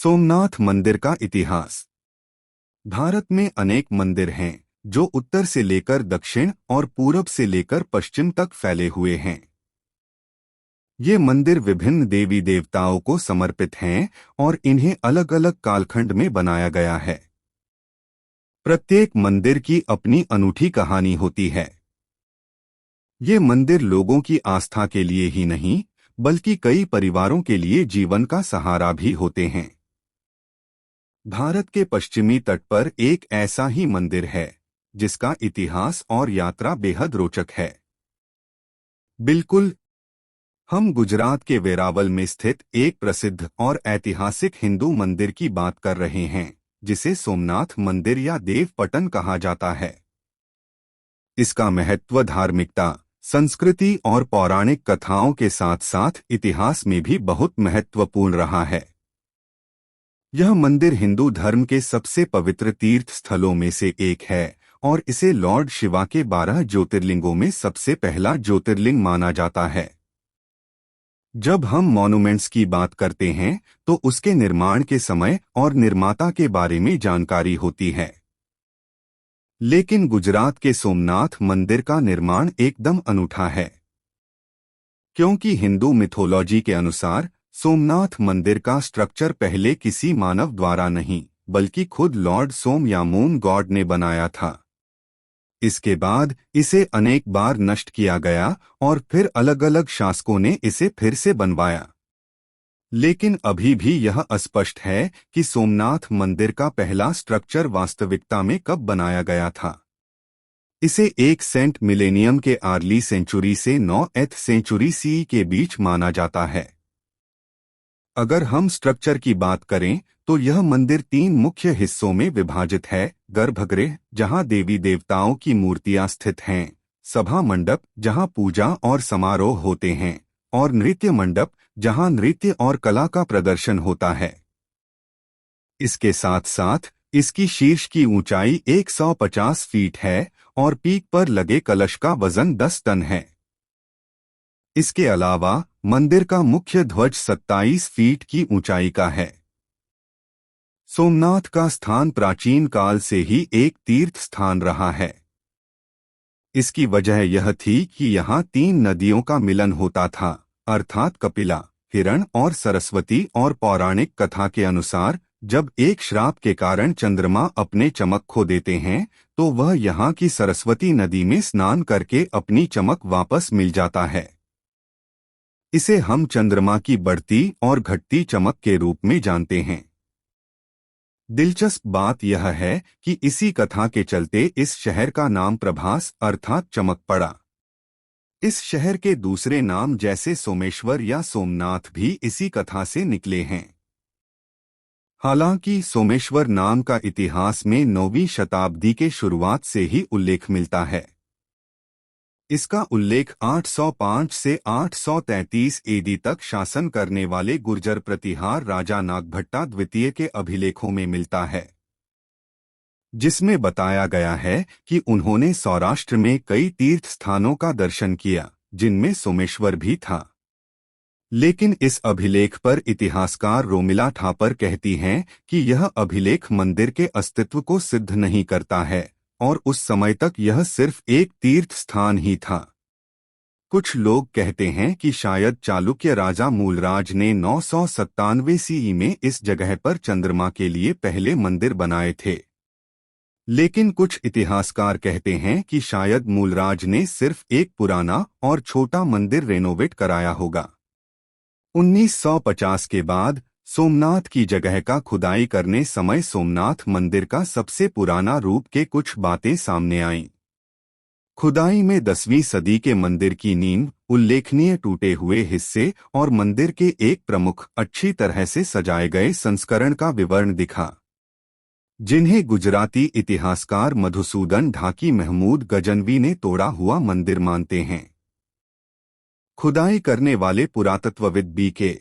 सोमनाथ मंदिर का इतिहास। भारत में अनेक मंदिर हैं जो उत्तर से लेकर दक्षिण और पूरब से लेकर पश्चिम तक फैले हुए हैं। ये मंदिर विभिन्न देवी देवताओं को समर्पित हैं और इन्हें अलग अलग कालखंड में बनाया गया है। प्रत्येक मंदिर की अपनी अनूठी कहानी होती है। ये मंदिर लोगों की आस्था के लिए ही नहीं बल्कि कई परिवारों के लिए जीवन का सहारा भी होते हैं। भारत के पश्चिमी तट पर एक ऐसा ही मंदिर है जिसका इतिहास और यात्रा बेहद रोचक है। बिल्कुल, हम गुजरात के वेरावल में स्थित एक प्रसिद्ध और ऐतिहासिक हिंदू मंदिर की बात कर रहे हैं, जिसे सोमनाथ मंदिर या देवपटन कहा जाता है। इसका महत्व धार्मिकता, संस्कृति और पौराणिक कथाओं के साथ साथ इतिहास में भी बहुत महत्वपूर्ण रहा है। यह मंदिर हिंदू धर्म के सबसे पवित्र तीर्थ स्थलों में से एक है और इसे लॉर्ड शिवा के 12 ज्योतिर्लिंगों में सबसे पहला ज्योतिर्लिंग माना जाता है। जब हम मॉन्यूमेंट्स की बात करते हैं तो उसके निर्माण के समय और निर्माता के बारे में जानकारी होती है, लेकिन गुजरात के सोमनाथ मंदिर का निर्माण एकदम अनूठा है, क्योंकि हिंदू मिथोलॉजी के अनुसार सोमनाथ मंदिर का स्ट्रक्चर पहले किसी मानव द्वारा नहीं बल्कि खुद लॉर्ड सोम या मून गॉड ने बनाया था। इसके बाद इसे अनेक बार नष्ट किया गया और फिर अलग अलग शासकों ने इसे फिर से बनवाया, लेकिन अभी भी यह अस्पष्ट है कि सोमनाथ मंदिर का पहला स्ट्रक्चर वास्तविकता में कब बनाया गया था। इसे एक सेंट मिलेनियम के अर्ली सेंचुरी से 9th सेंचुरी सी के बीच माना जाता है। अगर हम स्ट्रक्चर की बात करें तो यह मंदिर 3 मुख्य हिस्सों में विभाजित है। गर्भगृह, जहां देवी देवताओं की मूर्तियां स्थित हैं, सभा मंडप, जहां पूजा और समारोह होते हैं, और नृत्य मंडप, जहां नृत्य और कला का प्रदर्शन होता है। इसके साथ साथ इसकी शीर्ष की ऊंचाई 150 फीट है और पीक पर लगे कलश का वजन 10 टन है। इसके अलावा मंदिर का मुख्य ध्वज 27 फीट की ऊंचाई का है। सोमनाथ का स्थान प्राचीन काल से ही एक तीर्थ स्थान रहा है। इसकी वजह यह थी कि यहाँ 3 नदियों का मिलन होता था, अर्थात कपिला, हिरण और सरस्वती, और पौराणिक कथा के अनुसार जब एक श्राप के कारण चंद्रमा अपने चमक खो देते हैं तो वह यहाँ की सरस्वती नदी में स्नान करके अपनी चमक वापस मिल जाता है। इसे हम चंद्रमा की बढ़ती और घटती चमक के रूप में जानते हैं। दिलचस्प बात यह है कि इसी कथा के चलते इस शहर का नाम प्रभास अर्थात चमक पड़ा। इस शहर के दूसरे नाम जैसे सोमेश्वर या सोमनाथ भी इसी कथा से निकले हैं। हालांकि सोमेश्वर नाम का इतिहास में 9वीं शताब्दी के शुरुआत से ही उल्लेख मिलता है। इसका उल्लेख 805 से 833 एडी तक शासन करने वाले गुर्जर प्रतिहार राजा नागभट्टा द्वितीय के अभिलेखों में मिलता है, जिसमें बताया गया है कि उन्होंने सौराष्ट्र में कई तीर्थ स्थानों का दर्शन किया, जिनमें सोमेश्वर भी था। लेकिन इस अभिलेख पर इतिहासकार रोमिला थापर कहती हैं कि यह अभिलेख मंदिर के अस्तित्व को सिद्ध नहीं करता है और उस समय तक यह सिर्फ एक तीर्थ स्थान ही था। कुछ लोग कहते हैं कि शायद चालुक्य राजा मूलराज ने 997 सीई में इस जगह पर चंद्रमा के लिए पहले मंदिर बनाए थे, लेकिन कुछ इतिहासकार कहते हैं कि शायद मूलराज ने सिर्फ एक पुराना और छोटा मंदिर रेनोवेट कराया होगा। 1950 के बाद सोमनाथ की जगह का खुदाई करने समय सोमनाथ मंदिर का सबसे पुराना रूप के कुछ बातें सामने आईं। खुदाई में 10वीं सदी के मंदिर की नींव, उल्लेखनीय टूटे हुए हिस्से और मंदिर के एक प्रमुख अच्छी तरह से सजाए गए संस्करण का विवरण दिखा, जिन्हें गुजराती इतिहासकार मधुसूदन ढाकी महमूद गजनवी ने तोड़ा हुआ मंदिर मानते हैं। खुदाई करने वाले पुरातत्वविद बी.के.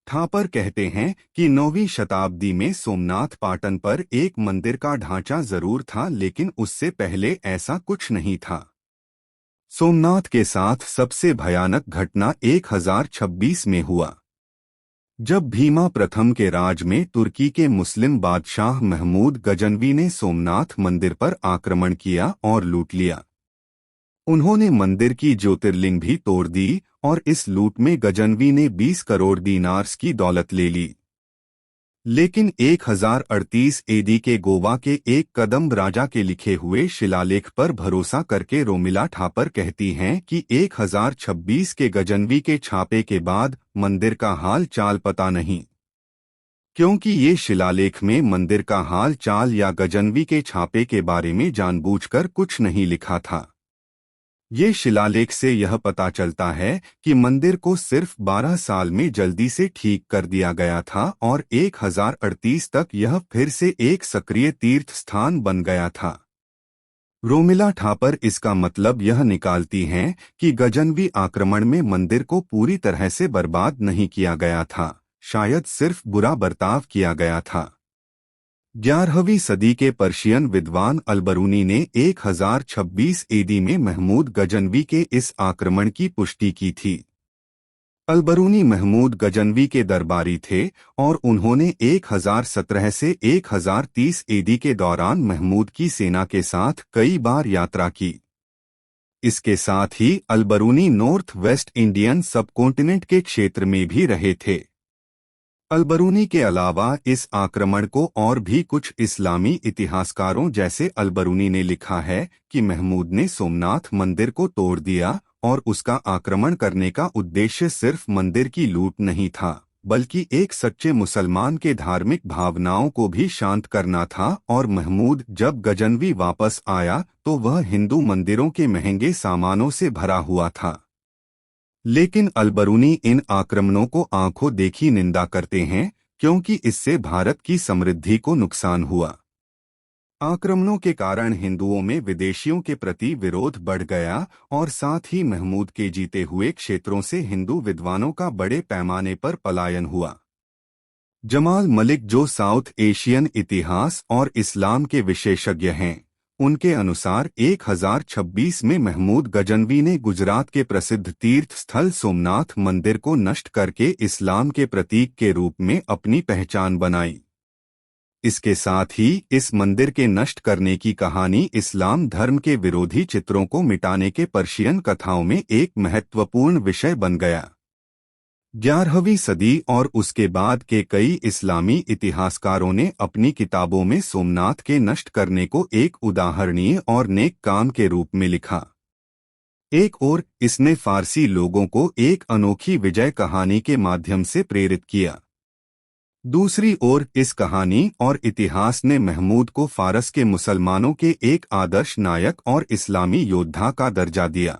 थापर कहते हैं कि 9वीं शताब्दी में सोमनाथ पाटन पर एक मंदिर का ढांचा जरूर था, लेकिन उससे पहले ऐसा कुछ नहीं था। सोमनाथ के साथ सबसे भयानक घटना 1026 में हुआ, जब भीमा प्रथम के राज में तुर्की के मुस्लिम बादशाह महमूद गजनवी ने सोमनाथ मंदिर पर आक्रमण किया और लूट लिया। उन्होंने मंदिर की ज्योतिर्लिंग भी तोड़ दी और इस लूट में गजनवी ने 20 करोड़ दीनार्स की दौलत ले ली। लेकिन 1038 एडी के गोवा के एक कदम्ब राजा के लिखे हुए शिलालेख पर भरोसा करके रोमिला ठापर कहती हैं कि 1026 के गजनवी के छापे के बाद मंदिर का हाल चाल पता नहीं, क्योंकि ये शिलालेख में मंदिर का हाल चाल या गजनवी के छापे के बारे में जानबूझकर कुछ नहीं लिखा था। ये शिलालेख से यह पता चलता है कि मंदिर को सिर्फ 12 साल में जल्दी से ठीक कर दिया गया था और 1038 तक यह फिर से एक सक्रिय तीर्थ स्थान बन गया था। रोमिला ठापर इसका मतलब यह निकालती हैं कि गजनवी आक्रमण में मंदिर को पूरी तरह से बर्बाद नहीं किया गया था, शायद सिर्फ बुरा बर्ताव किया गया था। 11वीं सदी के पर्शियन विद्वान अलबरूनी ने 1026 एडी में महमूद गजनवी के इस आक्रमण की पुष्टि की थी। अलबरूनी महमूद गजनवी के दरबारी थे और उन्होंने 1017 से 1030 एडी के दौरान महमूद की सेना के साथ कई बार यात्रा की। इसके साथ ही Alberuni north west Indian subcontinent के क्षेत्र में भी रहे थे। अलबरूनी के अलावा इस आक्रमण को और भी कुछ इस्लामी इतिहासकारों जैसे अलबरूनी ने लिखा है कि महमूद ने सोमनाथ मंदिर को तोड़ दिया और उसका आक्रमण करने का उद्देश्य सिर्फ मंदिर की लूट नहीं था, बल्कि एक सच्चे मुसलमान के धार्मिक भावनाओं को भी शांत करना था। और महमूद जब गजनवी वापस आया तो वह हिंदू मंदिरों के महंगे सामानों से भरा हुआ था। लेकिन अलबरूनी इन आक्रमणों को आंखों देखी निंदा करते हैं क्योंकि इससे भारत की समृद्धि को नुकसान हुआ। आक्रमणों के कारण हिंदुओं में विदेशियों के प्रति विरोध बढ़ गया और साथ ही महमूद के जीते हुए क्षेत्रों से हिंदू विद्वानों का बड़े पैमाने पर पलायन हुआ। जमाल मलिक, जो साउथ एशियन इतिहास और इस्लाम के विशेषज्ञ हैं, उनके अनुसार 1026 में महमूद गजनवी ने गुजरात के प्रसिद्ध तीर्थ स्थल सोमनाथ मंदिर को नष्ट करके इस्लाम के प्रतीक के रूप में अपनी पहचान बनाई। इसके साथ ही इस मंदिर के नष्ट करने की कहानी इस्लाम धर्म के विरोधी चित्रों को मिटाने के पर्शियन कथाओं में एक महत्वपूर्ण विषय बन गया। 11वीं सदी और उसके बाद के कई इस्लामी इतिहासकारों ने अपनी किताबों में सोमनाथ के नष्ट करने को एक उदाहरणीय और नेक काम के रूप में लिखा। एक ओर इसने फारसी लोगों को एक अनोखी विजय कहानी के माध्यम से प्रेरित किया। दूसरी ओर इस कहानी और इतिहास ने महमूद को फारस के मुसलमानों के एक आदर्श नायक और इस्लामी योद्धा का दर्जा दिया।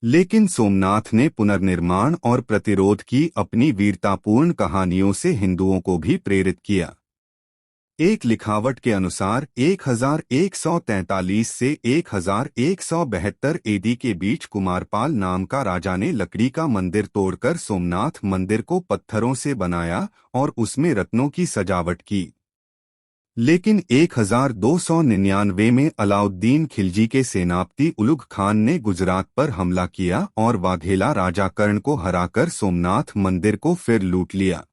लेकिन सोमनाथ ने पुनर्निर्माण और प्रतिरोध की अपनी वीरतापूर्ण कहानियों से हिंदुओं को भी प्रेरित किया। एक लिखावट के अनुसार 1143 से 1172 एडी के बीच कुमारपाल नाम का राजा ने लकड़ी का मंदिर तोड़कर सोमनाथ मंदिर को पत्थरों से बनाया और उसमें रत्नों की सजावट की। लेकिन 1299 में अलाउद्दीन खिलजी के सेनापति उलुग खान ने गुजरात पर हमला किया और वाघेला राजा कर्ण को हराकर सोमनाथ मंदिर को फिर लूट लिया।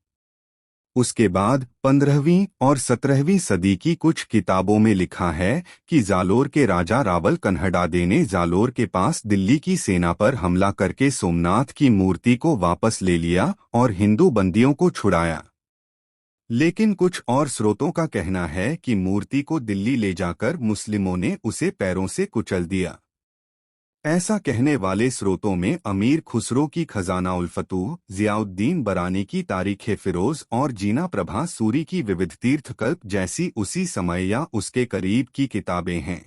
उसके बाद 15वीं और 17वीं सदी की कुछ किताबों में लिखा है कि जालोर के राजा रावल कन्हडादे ने जालोर के पास दिल्ली की सेना पर हमला करके सोमनाथ की मूर्ति को वापस ले लिया और हिंदू बंदियों को छुड़ाया। लेकिन कुछ और स्रोतों का कहना है कि मूर्ति को दिल्ली ले जाकर मुस्लिमों ने उसे पैरों से कुचल दिया। ऐसा कहने वाले स्रोतों में अमीर खुसरो की खजाना उल फतूह, जियाउद्दीन बरानी की तारीख़ फिरोज और जीना प्रभा सूरी की विविध तीर्थकल्प जैसी उसी समय या उसके करीब की किताबें हैं।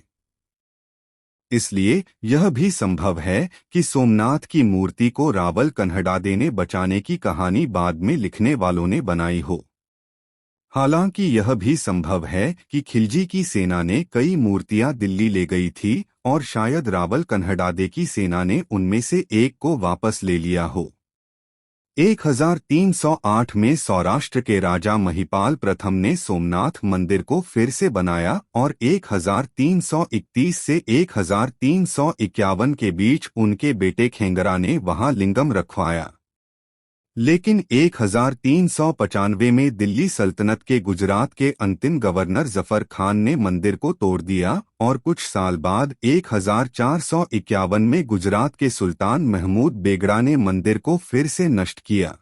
इसलिए यह भी संभव है कि सोमनाथ की मूर्ति को रावल कन्हडादे ने बचाने की कहानी बाद में लिखने वालों ने बनाई हो। हालांकि यह भी संभव है कि खिलजी की सेना ने कई मूर्तियां दिल्ली ले गई थी और शायद रावल कन्हडादे की सेना ने उनमें से एक को वापस ले लिया हो। 1308 में सौराष्ट्र के राजा महिपाल प्रथम ने सोमनाथ मंदिर को फिर से बनाया और 1331 से 1351 के बीच उनके बेटे खेंगरा ने वहां लिंगम रखवाया। लेकिन 1395 में दिल्ली सल्तनत के गुजरात के अंतिम गवर्नर जफर खान ने मंदिर को तोड़ दिया और कुछ साल बाद 1451 में गुजरात के सुल्तान महमूद बेगड़ा ने मंदिर को फिर से नष्ट किया।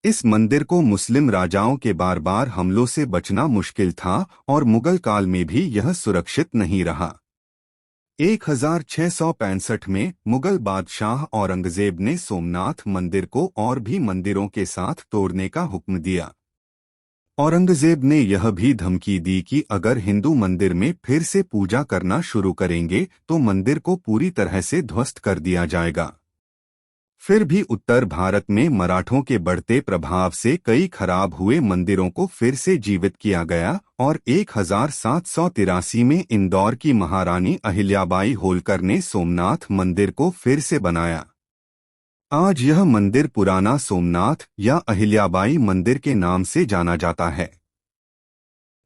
इस मंदिर को मुस्लिम राजाओं के बार बार हमलों से बचना मुश्किल था और मुगल काल में भी यह सुरक्षित नहीं रहा। 1665 में मुगल बादशाह औरंगजेब ने सोमनाथ मंदिर को और भी मंदिरों के साथ तोड़ने का हुक्म दिया। औरंगजेब ने यह भी धमकी दी कि अगर हिंदू मंदिर में फिर से पूजा करना शुरू करेंगे तो मंदिर को पूरी तरह से ध्वस्त कर दिया जाएगा। फिर भी उत्तर भारत में मराठों के बढ़ते प्रभाव से कई खराब हुए मंदिरों को फिर से जीवित किया गया और 1783 में इंदौर की महारानी अहिल्याबाई होलकर ने सोमनाथ मंदिर को फिर से बनाया। आज यह मंदिर पुराना सोमनाथ या अहिल्याबाई मंदिर के नाम से जाना जाता है।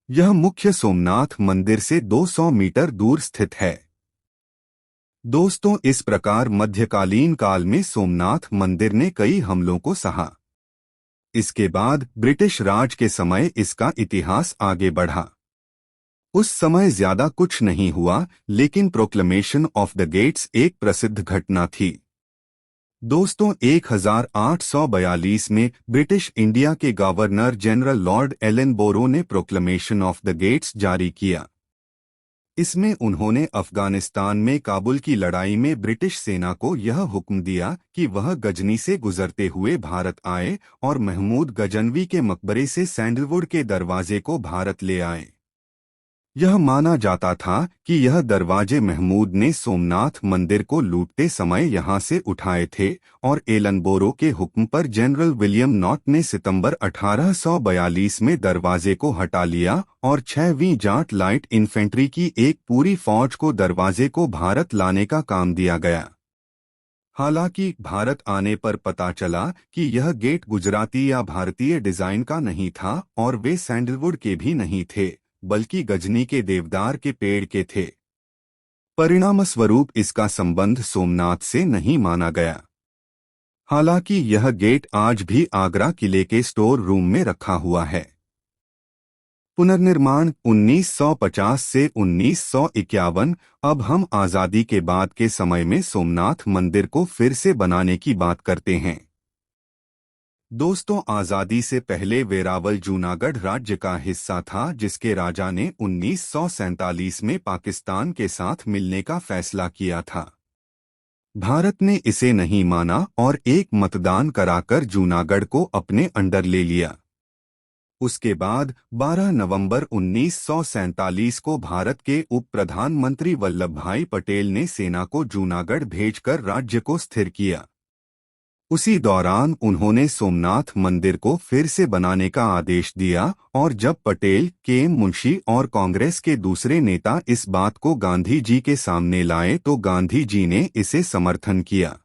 यह मुख्य सोमनाथ मंदिर से 200 मीटर दूर स्थित है। दोस्तों, इस प्रकार मध्यकालीन काल में सोमनाथ मंदिर ने कई हमलों को सहा। इसके बाद ब्रिटिश राज के समय इसका इतिहास आगे बढ़ा। उस समय ज्यादा कुछ नहीं हुआ, लेकिन प्रोक्लेमेशन ऑफ द गेट्स एक प्रसिद्ध घटना थी। दोस्तों, 1842 में ब्रिटिश इंडिया के गवर्नर जनरल लॉर्ड एलनबोरो ने प्रोक्लेमेशन ऑफ द गेट्स जारी किया। इसमें उन्होंने अफगानिस्तान में काबुल की लड़ाई में ब्रिटिश सेना को यह हुक्म दिया कि वह गजनी से गुजरते हुए भारत आए और महमूद गजनवी के मकबरे से सैंडलवुड के दरवाजे को भारत ले आए। यह माना जाता था कि यह दरवाजे महमूद ने सोमनाथ मंदिर को लूटते समय यहां से उठाए थे और एलनबोरो के हुक्म पर जनरल विलियम नॉट ने सितंबर 1842 में दरवाजे को हटा लिया और 6वीं जाट लाइट इन्फेंट्री की एक पूरी फौज को दरवाजे को भारत लाने का काम दिया गया। हालांकि भारत आने पर पता चला कि यह गेट गुजराती या भारतीय डिजाइन का नहीं था और वे सैंडलवुड के भी नहीं थे, बल्कि गजनी के देवदार के पेड़ के थे। परिणामस्वरूप इसका संबंध सोमनाथ से नहीं माना गया। हालांकि यह गेट आज भी आगरा किले के स्टोर रूम में रखा हुआ है। पुनर्निर्माण 1950 से 1951। अब हम आजादी के बाद के समय में सोमनाथ मंदिर को फिर से बनाने की बात करते हैं। दोस्तों, आजादी से पहले वेरावल जूनागढ़ राज्य का हिस्सा था, जिसके राजा ने 1947 में पाकिस्तान के साथ मिलने का फैसला किया था। भारत ने इसे नहीं माना और एक मतदान कराकर जूनागढ़ को अपने अंडर ले लिया। उसके बाद 12 नवंबर 1947 को भारत के उप प्रधानमंत्री वल्लभ भाई पटेल ने सेना को जूनागढ़ भेजकर राज्य को स्थिर किया। उसी दौरान उन्होंने सोमनाथ मंदिर को फिर से बनाने का आदेश दिया और जब पटेल, के.एम. मुंशी और कांग्रेस के दूसरे नेता इस बात को गांधी जी के सामने लाए तो गांधी जी ने इसे समर्थन किया।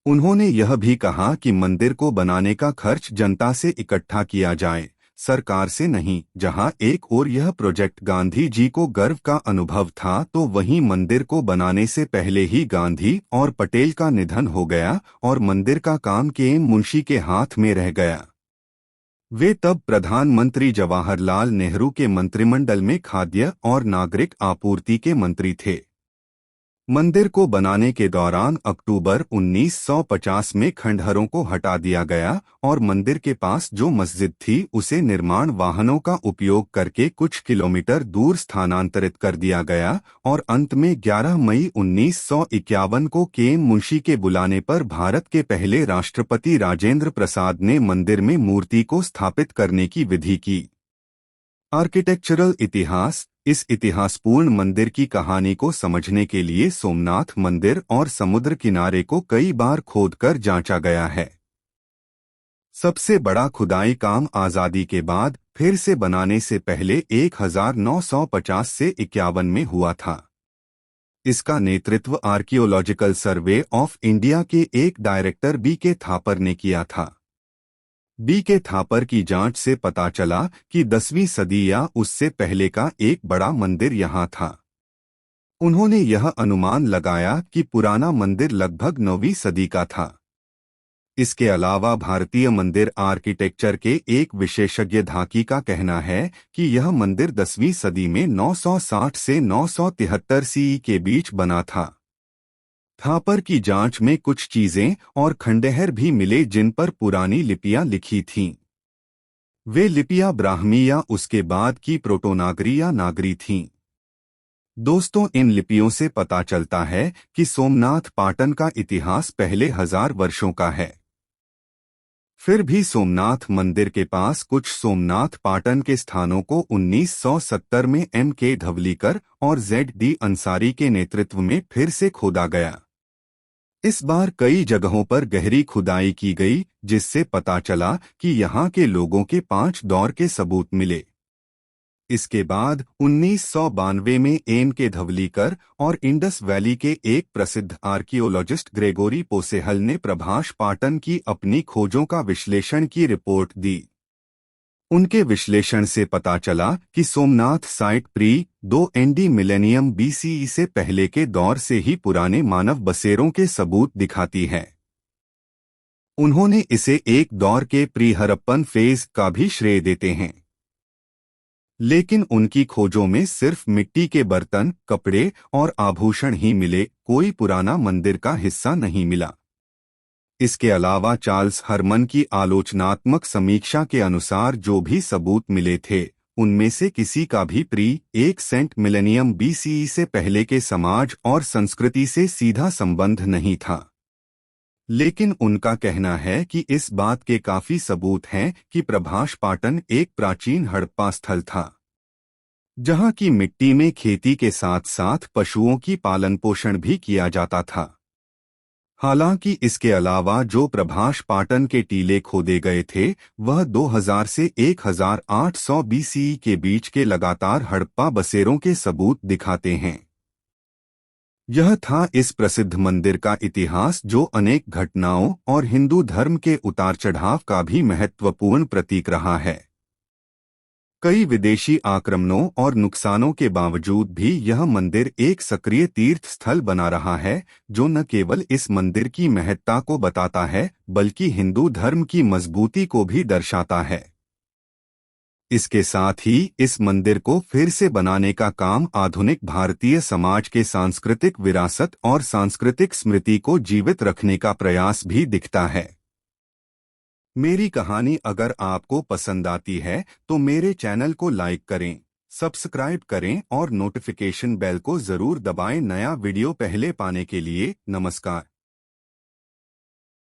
उन्होंने यह भी कहा कि मंदिर को बनाने का खर्च जनता से इकट्ठा किया जाए, सरकार से नहीं। जहां एक ओर यह प्रोजेक्ट गांधी जी को गर्व का अनुभव था, तो वहीं मंदिर को बनाने से पहले ही गांधी और पटेल का निधन हो गया और मंदिर का काम के.एम. मुंशी के हाथ में रह गया। वे तब प्रधानमंत्री जवाहरलाल नेहरू के मंत्रिमंडल में खाद्य और नागरिक आपूर्ति के मंत्री थे। मंदिर को बनाने के दौरान अक्टूबर 1950 में खंडहरों को हटा दिया गया और मंदिर के पास जो मस्जिद थी उसे निर्माण वाहनों का उपयोग करके कुछ किलोमीटर दूर स्थानांतरित कर दिया गया और अंत में 11 मई 1951 को के.एम. मुंशी के बुलाने पर भारत के पहले राष्ट्रपति राजेंद्र प्रसाद ने मंदिर में मूर्ति को स्थापित करने की विधि की। आर्किटेक्चरल इतिहास। इस इतिहासपूर्ण मंदिर की कहानी को समझने के लिए सोमनाथ मंदिर और समुद्र किनारे को कई बार खोदकर जांचा गया है। सबसे बड़ा खुदाई काम आजादी के बाद फिर से बनाने से पहले 1950 से 51 में हुआ था। इसका नेतृत्व आर्कियोलॉजिकल सर्वे ऑफ इंडिया के एक डायरेक्टर बी.के. थापर ने किया था। बी.के. थापर की जांच से पता चला कि 10वीं सदी या उससे पहले का एक बड़ा मंदिर यहाँ था। उन्होंने यह अनुमान लगाया कि पुराना मंदिर लगभग 9वीं सदी का था। इसके अलावा भारतीय मंदिर आर्किटेक्चर के एक विशेषज्ञ धाकी का कहना है कि यह मंदिर 10वीं सदी में 960 से 973 सीई के बीच बना था। थापर की जांच में कुछ चीजें और खंडहर भी मिले जिन पर पुरानी लिपियां लिखी थीं। वे लिपियां ब्राह्मी या उसके बाद की प्रोटोनागरी या नागरी थीं। दोस्तों, इन लिपियों से पता चलता है कि सोमनाथ पाटन का इतिहास पहले 1000 वर्षों का है। फिर भी सोमनाथ मंदिर के पास कुछ सोमनाथ पाटन के स्थानों को 1970 में M.K. धवलीकर और Z.D. अंसारी के नेतृत्व में फिर से खोदा गया। इस बार कई जगहों पर गहरी खुदाई की गई, जिससे पता चला कि यहाँ के लोगों के 5 दौर के सबूत मिले। इसके बाद 1992 में M.K. धवलीकर और इंडस वैली के एक प्रसिद्ध आर्कियोलॉजिस्ट ग्रेगोरी पोसेहल ने प्रभास पाटन की अपनी खोजों का विश्लेषण की रिपोर्ट दी। उनके विश्लेषण से पता चला कि Somnath site pre second millennium BCE से पहले के दौर से ही पुराने मानव बसेरों के सबूत दिखाती है। उन्होंने इसे एक दौर के प्री हरप्पन फेज का भी श्रेय देते हैं। लेकिन उनकी खोजों में सिर्फ मिट्टी के बर्तन, कपड़े और आभूषण ही मिले, कोई पुराना मंदिर का हिस्सा नहीं मिला। इसके अलावा चार्ल्स हरमन की आलोचनात्मक समीक्षा के अनुसार जो भी सबूत मिले थे, उनमें से किसी का भी प्री-1 सेंट मिलेनियम BCE से पहले के समाज और संस्कृति से सीधा संबंध नहीं था। लेकिन उनका कहना है कि इस बात के काफी सबूत हैं कि प्रभास पाटन एक प्राचीन हड़प्पा स्थल था, जहां की मिट्टी में खेती के साथ साथ पशुओं की पालन पोषण भी किया जाता था। हालांकि इसके अलावा जो प्रभास पाटन के टीले खोदे गए थे, वह 2000 से 1800 BCE के बीच के लगातार हड़प्पा बसेरों के सबूत दिखाते हैं। यह था इस प्रसिद्ध मंदिर का इतिहास, जो अनेक घटनाओं और हिंदू धर्म के उतार चढ़ाव का भी महत्वपूर्ण प्रतीक रहा है। कई विदेशी आक्रमणों और नुकसानों के बावजूद भी यह मंदिर एक सक्रिय तीर्थ स्थल बना रहा है, जो न केवल इस मंदिर की महत्ता को बताता है, बल्कि हिंदू धर्म की मजबूती को भी दर्शाता है। इसके साथ ही इस मंदिर को फिर से बनाने का काम आधुनिक भारतीय समाज के सांस्कृतिक विरासत और सांस्कृतिक स्मृति को जीवित रखने का प्रयास भी दिखता है। मेरी कहानी अगर आपको पसंद आती है तो मेरे चैनल को लाइक करें, सब्सक्राइब करें और नोटिफिकेशन बेल को जरूर दबाएं नया वीडियो पहले पाने के लिए। नमस्कार।